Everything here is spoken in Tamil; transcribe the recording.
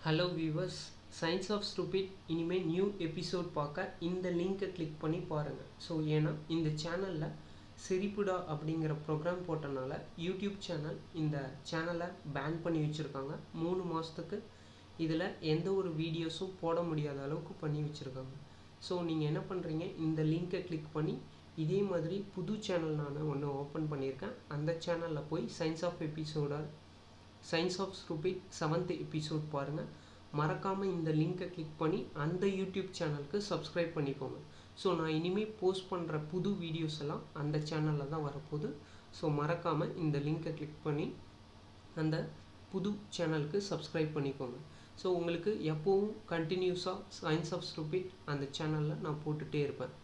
Hello viewers, science of stupid இனிமேல் நியூ எபிசோட் பார்க்க இந்த லிங்க்கை கிளிக் பண்ணி பாருங்கள். ஸோ ஏன்னா இந்த சேனலில் சிரிப்புடா அப்படிங்கிற ப்ரோக்ராம் போட்டனால யூடியூப் சேனல் இந்த சேனலை பேன் பண்ணி வச்சுருக்காங்க. 3 மாதத்துக்கு இதில் எந்த ஒரு வீடியோஸும் போட முடியாத அளவுக்கு பண்ணி வச்சுருக்காங்க. ஸோ நீங்கள் என்ன பண்ணுறீங்க, இந்த லிங்க்கை கிளிக் பண்ணி இதே மாதிரி புது சேனல் நான் ஒன்று ஓப்பன் பண்ணியிருக்கேன். அந்த சேனலில் போய் science of stupid 7th episode பாருங்கள். மறக்காமல் இந்த லிங்க்கை கிளிக் பண்ணி அந்த யூடியூப் சேனலுக்கு சப்ஸ்கிரைப் பண்ணிக்கோங்க. ஸோ நான் இனிமேல் போஸ்ட் பண்ணுற புது வீடியோஸ் எல்லாம் அந்த சேனலில் தான் வரப்போகுது. ஸோ மறக்காமல் இந்த லிங்க்கை கிளிக் பண்ணி அந்த புது சேனலுக்கு சப்ஸ்கிரைப் பண்ணிக்கோங்க. ஸோ உங்களுக்கு எப்போவும் கண்டினியூஸாக சயின்ஸ் ஆஃப் ஸ்டூபிட் அந்த சேனலில் நான் போட்டுகிட்டே இருப்பேன்.